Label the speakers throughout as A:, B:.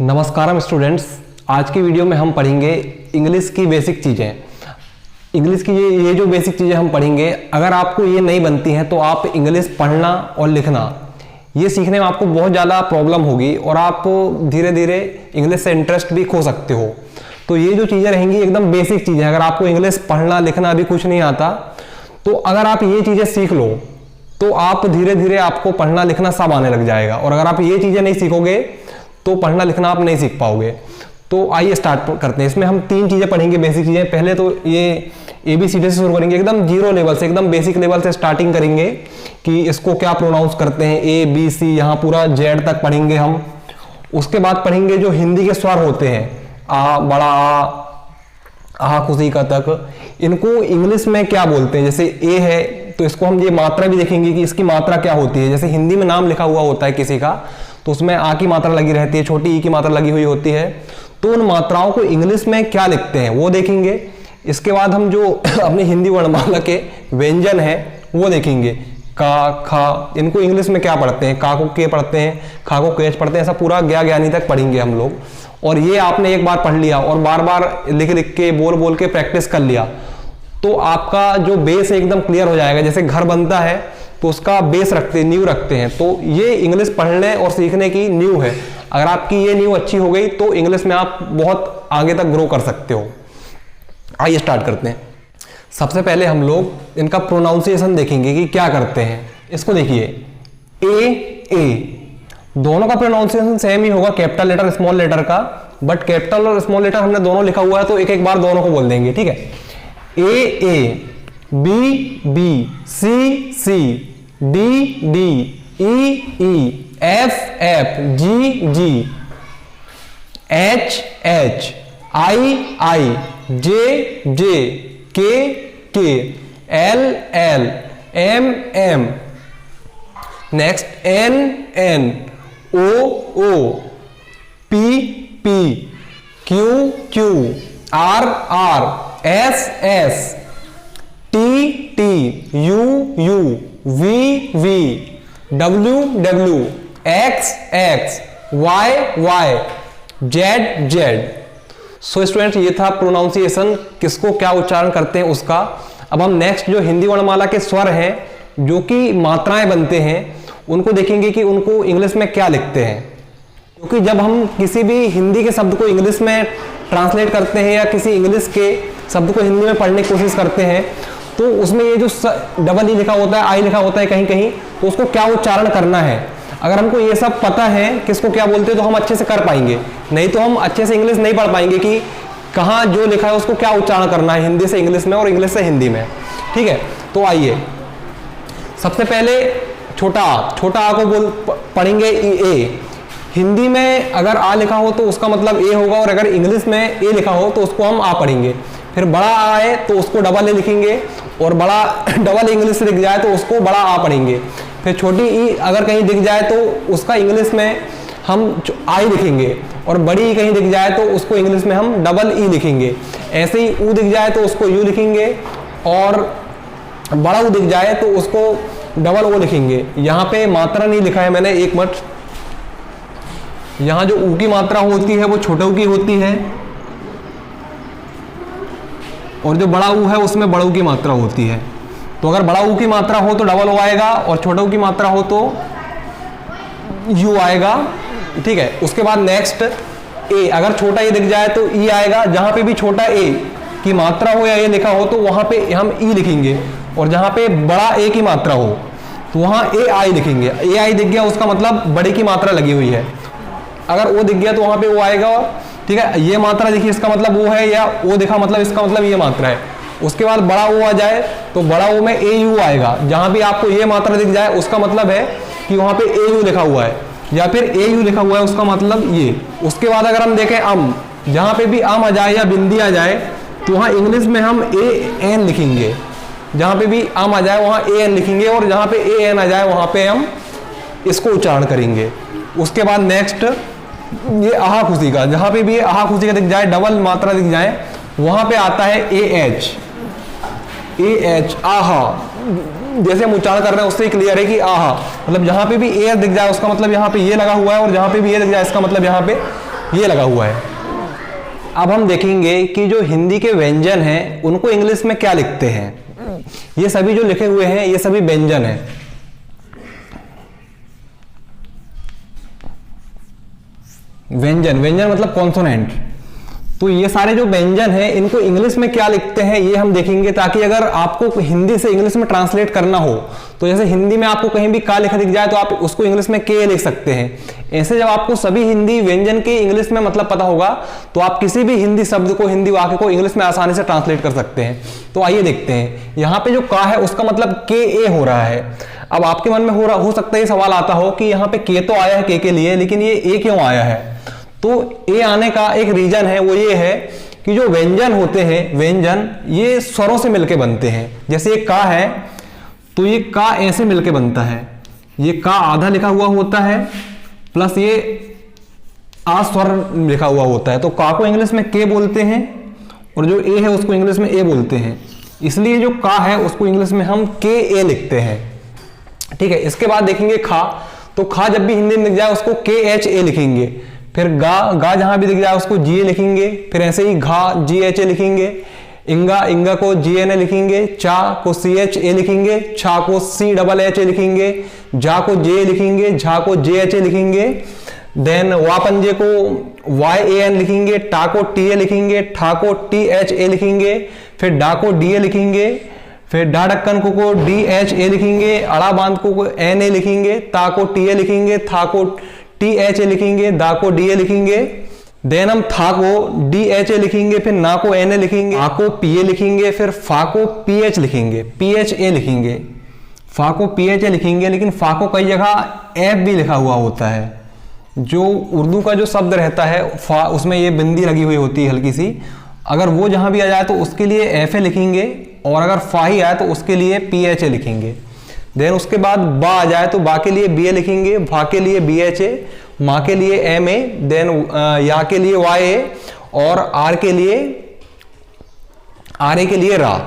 A: नमस्कारम students, आज की video में हम पढ़ेंगे इंग्लिश की बेसिक चीज़ें। इंग्लिश की ये जो बेसिक चीज़ें हम पढ़ेंगे, अगर आपको ये नहीं बनती हैं तो आप इंग्लिश पढ़ना और लिखना ये सीखने में आपको बहुत ज़्यादा प्रॉब्लम होगी और आप धीरे धीरे इंग्लिश से इंटरेस्ट भी खो सकते हो। तो ये जो चीज़ें रहेंगी एकदम बेसिक चीज़ें। अगर आपको इंग्लिश पढ़ना लिखना अभी कुछ नहीं आता तो अगर आप ये चीज़ें सीख लो तो आप धीरे धीरे आपको पढ़ना लिखना सब आने लग जाएगा। और अगर आप ये चीज़ें नहीं सीखोगे तो पढ़ना लिखना आप नहीं सीख पाओगे। तो आइए स्टार्ट करते हैं। इसमें हम 3 चीज़ें पढ़ेंगे बेसिक चीज़ें। पहले तो ये ABCD से शुरू करेंगे, एकदम जीरो लेवल से, एकदम बेसिक लेवल से स्टार्टिंग करेंगे कि इसको क्या प्रोनाउंस करते हैं, ABC यहाँ पूरा Z तक पढ़ेंगे हम। उसके बाद पढ़ेंगे जो हिंदी के स्वर होते हैं, आ, बड़ा आ खुशी का तक, इनको इंग्लिश में क्या बोलते हैं। जैसे A है तो इसको हम ये मात्रा भी देखेंगे कि इसकी मात्रा क्या होती है। जैसे हिंदी में नाम लिखा हुआ होता है किसी का तो उसमें आ की मात्रा लगी रहती है, छोटी ई की मात्रा लगी हुई होती है। तो उन मात्राओं को इंग्लिश में क्या लिखते हैं वो देखेंगे। इसके बाद हम जो अपनी हिंदी वर्णमाला के व्यंजन हैं वो देखेंगे। का, खा, इनको इंग्लिश में क्या पढ़ते हैं। का को के पढ़ते हैं, खा को केच पढ़ते हैं, ऐसा पूरा ज्ञानी तक पढ़ेंगे हम लोग। और ये आपने एक बार पढ़ लिया और बार बार लिख लिख के बोल बोल के प्रैक्टिस कर लिया तो आपका जो बेस है एकदम क्लियर हो जाएगा। जैसे घर बनता है तो उसका बेस रखते हैं, नींव रखते हैं। तो ये इंग्लिश पढ़ने और सीखने की नींव है। अगर आपकी ये नींव अच्छी हो गई तो इंग्लिश में आप बहुत आगे तक ग्रो कर सकते हो। आइए स्टार्ट करते हैं। सबसे पहले हम लोग इनका प्रोनाउंसिएशन देखेंगे कि क्या करते हैं। इसको देखिए, ए दोनों का प्रोनाउंसिएशन सेम ही होगा, कैपिटल लेटर स्मॉल लेटर का। बट कैपिटल और स्मॉल लेटर हमने दोनों लिखा हुआ है तो एक एक बार दोनों को बोल देंगे, ठीक है। A, B, C, D, E, F, G, H, I, J, K, L, M, next N, O, P, Q, R, S, T, U, V, W, X, Y, Z. So student, ये था प्रोनाउंसिएशन, किसको क्या उच्चारण करते हैं उसका। अब हम नेक्स्ट जो हिंदी वर्णमाला के स्वर हैं जो कि मात्राएं बनते हैं उनको देखेंगे कि उनको इंग्लिश में क्या लिखते हैं। क्योंकि जब हम किसी भी हिंदी के शब्द को इंग्लिश में ट्रांसलेट करते हैं या किसी इंग्लिश के शब्द को हिंदी में पढ़ने की कोशिश करते हैं तो उसमें ये जो डबल ई लिखा होता है, आई लिखा होता है कहीं कहीं, तो उसको क्या उच्चारण करना है। अगर हमको ये सब पता है किसको क्या बोलते हैं तो हम अच्छे से कर पाएंगे। नहीं तो हम अच्छे से इंग्लिश नहीं पढ़ पाएंगे कि कहाँ जो लिखा है उसको क्या उच्चारण करना है, हिंदी से इंग्लिश में और इंग्लिश से हिंदी में, ठीक है। तो आइए सबसे पहले छोटा आ को पढ़ेंगे ए। हिंदी में अगर आ लिखा हो तो उसका मतलब ए होगा और अगर इंग्लिश में ए लिखा हो तो उसको हम आ पढ़ेंगे। फिर बड़ा आ है तो उसको डबल ए लिखेंगे और बड़ा डबल इंग्लिश से दिख जाए तो उसको बड़ा आ पढ़ेंगे। फिर छोटी ई अगर कहीं दिख जाए तो उसका इंग्लिश में हम आई लिखेंगे और बड़ी ई कहीं दिख जाए तो उसको इंग्लिश में हम डबल ई लिखेंगे। ऐसे ही ऊ दिख जाए तो उसको यू लिखेंगे और बड़ा ऊ दिख जाए तो उसको डबल ओ लिखेंगे। यहाँ पे मात्रा नहीं लिखा है मैंने, एक मिनट। यहाँ जो ऊ की मात्रा होती है वो छोटे ऊ की होती है और जो बड़ा ऊ है उसमें बड़ा ऊ की मात्रा होती है। तो अगर बड़ा ऊ की मात्रा हो तो डबल ओ आएगा और छोटे ऊ की मात्रा हो तो यू आएगा, ठीक है। उसके बाद नेक्स्ट ए, अगर छोटा ए दिख जाए तो ई आएगा। जहां पे भी छोटा ए की मात्रा हो या ए लिखा हो तो वहां पे हम ई लिखेंगे और जहां पे बड़ा ए की मात्रा हो तो वहां ए आई लिखेंगे। ए आई दिख गया उसका मतलब बड़े की मात्रा लगी हुई है। अगर ओ दिख गया तो वहां पे वो आएगा, ठीक है। ये मात्रा देखिए इसका मतलब वो है, या ओ दिखा मतलब इसका मतलब ये मात्रा है। उसके बाद बड़ा ओ आ जाए तो बड़ा ओ में ए यू आएगा। जहां भी आपको ये मात्रा दिख जाए उसका मतलब है कि वहां पे ए यू लिखा हुआ है या फिर ए यू लिखा हुआ है, उसका मतलब ये। उसके बाद अगर हम देखें अम, जहां पे भी अम आ जाए या बिंदी आ जाए तो वहां इंग्लिश में हम ए एन लिखेंगे। जहां पे भी अम आ जाए वहां ए एन लिखेंगे और जहां पे ए एन आ जाए वहां पे हम इसको उच्चारण करेंगे। उसके बाद नेक्स्ट ये आहा खुशी का, जहां पे भी आहा खुशी का दिख जाए, डबल मात्रा दिख जाए, वहां पे आता है ए एच आहा। जैसे हम उच्चारण कर रहे हैं उससे क्लियर है कि आहा, मतलब जहां पे भी ए दिख जाए उसका मतलब यहाँ पे ये लगा हुआ है और जहां पे भी ये दिख जाए इसका मतलब यहाँ पे ये लगा हुआ है। अब हम देखेंगे कि जो हिंदी के व्यंजन हैं उनको इंग्लिश में क्या लिखते हैं। ये सभी जो लिखे हुए हैं ये सभी व्यंजन हैं। व्यंजन, व्यंजन मतलब कॉन्सोनेंट। तो ये सारे जो व्यंजन हैं इनको इंग्लिश में क्या लिखते हैं ये हम देखेंगे, ताकि अगर आपको हिंदी से इंग्लिश में ट्रांसलेट करना हो तो जैसे हिंदी में आपको कहीं भी का लिखा दिख जाए तो आप उसको इंग्लिश में के लिख सकते हैं। ऐसे जब आपको सभी हिंदी व्यंजन के इंग्लिश में मतलब पता होगा तो आप किसी भी हिंदी शब्द को, हिंदी वाक्य को इंग्लिश में आसानी से ट्रांसलेट कर सकते हैं। तो आइए देखते हैं। यहाँ पे जो का है उसका मतलब के ए हो रहा है। अब आपके मन में हो सकता है ये सवाल आता हो कि यहाँ पे के तो आया है के लिए, लेकिन ये ए क्यों आया है। तो ए आने का एक रीजन है, वो ये है कि जो व्यंजन होते हैं, व्यंजन ये स्वरों से मिलके बनते हैं। जैसे ये का है तो ये का ऐसे मिलके बनता है। ये का आधा लिखा हुआ होता है प्लस ये आ स्वर लिखा हुआ होता है। तो का को इंग्लिश में के बोलते हैं और जो ए है उसको इंग्लिश में ए बोलते हैं। इसलिए जो का है उसको इंग्लिश में हम के ए लिखते हैं। ठीक है। इसके बाद देखेंगे खा। तो खा जब भी हिंदी में दिख जाए उसको के एच ए लिखेंगे। फिर गा जहां भी दिख जाए उसको जी ए लिखेंगे। फिर ऐसे ही घा जी एच ए लिखेंगे। इंगा, इंगा को जी एन ए लिखेंगे। चा को सी एच ए लिखेंगे। छा को सी डबल एच ए लिखेंगे। झा को जे लिखेंगे। झा को जे एच ए लिखेंगे। देन वा पंजे को वाई ए एन लिखेंगे। टा को टी ए लिखेंगे। ठा को टी एच ए लिखेंगे। फिर डा को डी ए लिखेंगे। फिर डा ढक्कन को डी एच ए लिखेंगे। अड़ा बांध को एन ए लिखेंगे। ता को टी ए लिखेंगे। था को टी एच ए लिखेंगे। दा को डी ए लिखेंगे। देन हम था को डी एच ए लिखेंगे। फिर ना को एन ए लिखेंगे। आ को पी ए लिखेंगे। फिर फा को पी एच लिखेंगे, पी एच ए लिखेंगे। फा को पी एच ए लिखेंगे, लेकिन फा को कई जगह एफ भी लिखा हुआ होता है। जो उर्दू का जो शब्द रहता है फा, उसमें ये बिंदी लगी हुई होती है हल्की सी। अगर वो जहां भी आ जाए तो उसके लिए एफ ए लिखेंगे, और अगर फा ही आए तो उसके लिए पी एच ए लिखेंगे। देन उसके बाद बा आ जाए तो बा के लिए बी ए लिखेंगे। भा के लिए बी एच ए। माँ के लिए एम ए। देन या के लिए वाई ए। और आर के लिए आर ए के लिए रा।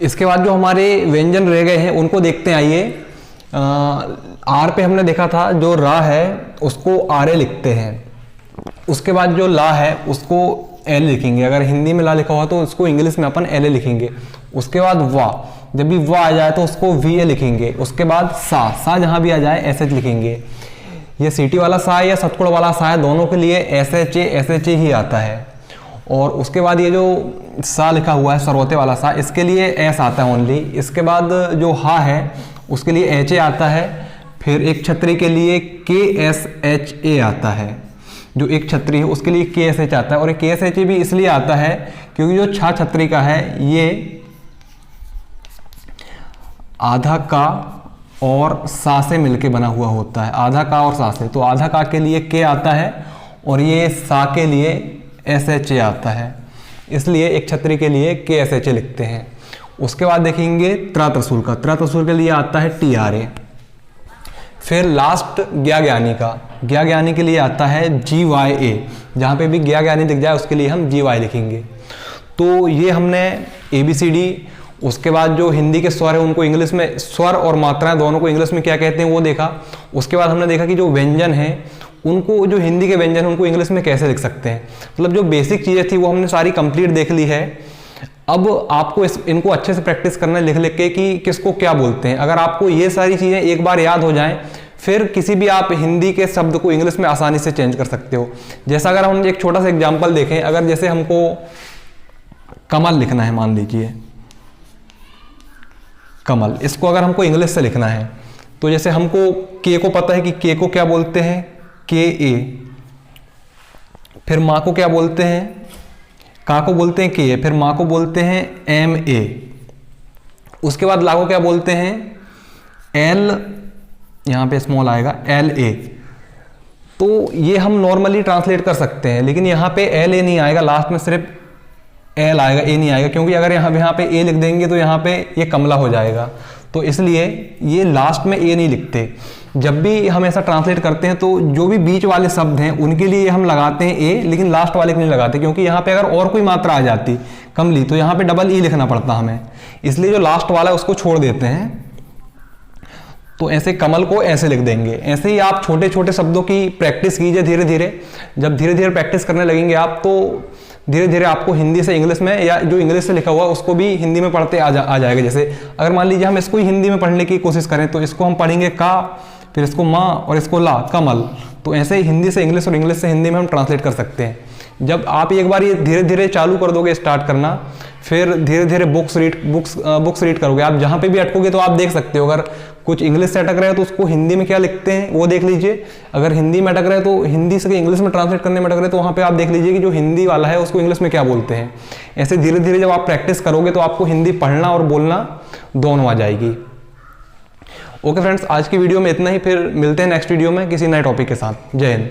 A: इसके बाद जो हमारे व्यंजन रह गए हैं उनको देखते हैं। आइए, आर पे हमने देखा था जो रा है उसको आर ए लिखते हैं। उसके बाद जो ला है उसको एल लिखेंगे। अगर हिंदी में ला लिखा हुआ तो उसको इंग्लिश में अपन एल ए लिखेंगे। उसके बाद वा, जब भी वा आ जाए तो उसको वी ए लिखेंगे। उसके बाद सा जहां भी आ जाए एस एच लिखेंगे। ये सीटी वाला सा या सतकुड़ वाला सा है, दोनों के लिए एस एच ए ही आता है। और उसके बाद ये जो सा लिखा हुआ है सरवते वाला सा, इसके लिए एस आता है ओनली। इसके बाद जो हा है उसके लिए एच ए आता है। फिर एक छतरी के लिए के एस एच ए आता है। जो एक छतरी है उसके लिए के एस एच आता है। और के एस एच ए भी इसलिए आता है क्योंकि जो छा छतरी का है ये आधा का और सा से मिलके बना हुआ होता है। आधा का और सा से, तो आधा का के लिए के आता है और ये सा के लिए एस एच ए आता है। इसलिए एक छतरी के लिए के एस एच ए लिखते हैं। उसके बाद देखेंगे त्रा त्रिशूल का। त्रा त्रिशूल के लिए आता है टी आर ए। फिर लास्ट ज्ञा ज्ञानी का। ज्ञा ज्ञानी के लिए आता है जी वाई ए। जहाँ पे भी ज्ञा ज्ञानी दिख जाए उसके लिए हम जी वाई लिखेंगे। तो ये हमने ए बी सी डी, उसके बाद जो हिंदी के स्वर है उनको इंग्लिश में, स्वर और मात्राएं दोनों को इंग्लिश में क्या कहते हैं वो देखा। उसके बाद हमने देखा कि जो व्यंजन है उनको, जो हिंदी के व्यंजन उनको इंग्लिश में कैसे लिख सकते हैं। मतलब जो बेसिक चीज़ें थी वो हमने सारी कंप्लीट देख ली है। अब आपको इनको अच्छे से प्रैक्टिस करना है लिख के कि किसको क्या बोलते हैं। अगर आपको ये सारी चीज़ें एक बार याद हो जाएं फिर किसी भी आप हिंदी के शब्द को इंग्लिश में आसानी से चेंज कर सकते हो। जैसा अगर हम एक छोटा सा एग्जाम्पल देखें, अगर जैसे हमको कमल लिखना है, मान लीजिए कमल, इसको अगर हमको इंग्लिश से लिखना है तो जैसे हमको के को पता है कि के को क्या बोलते हैं, के ए। फिर माँ को क्या बोलते हैं, का को बोलते हैं के ए। फिर माँ को बोलते हैं एम ए। उसके बाद ला को क्या बोलते हैं, एल, यहाँ पे स्मॉल आएगा एल ए। तो ये हम नॉर्मली ट्रांसलेट कर सकते हैं, लेकिन यहाँ पे एल ए नहीं आएगा, लास्ट में सिर्फ एल आएगा, ए नहीं आएगा, क्योंकि अगर यहाँ पे ए लिख देंगे तो यहाँ पे ये कमला हो जाएगा। तो इसलिए ये लास्ट में ए नहीं लिखते। जब भी हम ऐसा ट्रांसलेट करते हैं तो जो भी बीच वाले शब्द हैं उनके लिए हम लगाते हैं ए, लेकिन लास्ट वाले के नहीं लगाते, क्योंकि यहाँ पे अगर और कोई मात्रा आ जाती कमली तो यहाँ पे डबल ई लिखना पड़ता हमें। इसलिए जो लास्ट वाला है उसको छोड़ देते हैं। तो ऐसे कमल को ऐसे लिख देंगे। ऐसे ही आप छोटे छोटे शब्दों की प्रैक्टिस कीजिए धीरे धीरे। जब धीरे धीरे प्रैक्टिस करने लगेंगे आप, तो धीरे धीरे आपको हिंदी से इंग्लिश में, या जो इंग्लिश से लिखा हुआ उसको भी हिंदी में पढ़ते आ जाएगा। जैसे अगर मान लीजिए हम इसको ही हिंदी में पढ़ने की कोशिश करें, तो इसको हम पढ़ेंगे का, फिर इसको माँ और इसको ला, कमल। तो ऐसे ही हिंदी से इंग्लिश और इंग्लिश से हिंदी में हम ट्रांसलेट कर सकते हैं। जब आप एक बार ये धीरे धीरे चालू कर दोगे, स्टार्ट करना, फिर धीरे धीरे बुक्स रीड करोगे। आप जहाँ पे भी अटकोगे तो आप देख सकते हो, अगर कुछ इंग्लिश से अटक रहे हैं तो उसको हिंदी में क्या लिखते हैं वो देख लीजिए। अगर हिंदी में अटक रहे हैं तो हिंदी से इंग्लिश में ट्रांसलेट करने में अटक रहे हैं तो वहाँ पे आप देख लीजिए कि जो हिंदी वाला है उसको इंग्लिश में क्या बोलते हैं। ऐसे धीरे धीरे जब आप प्रैक्टिस करोगे तो आपको हिंदी पढ़ना और बोलना दोनों आ जाएगी। ओके फ्रेंड्स, आज की वीडियो में इतना ही। फिर मिलते हैं नेक्स्ट वीडियो में किसी नए टॉपिक के साथ। जय हिंद।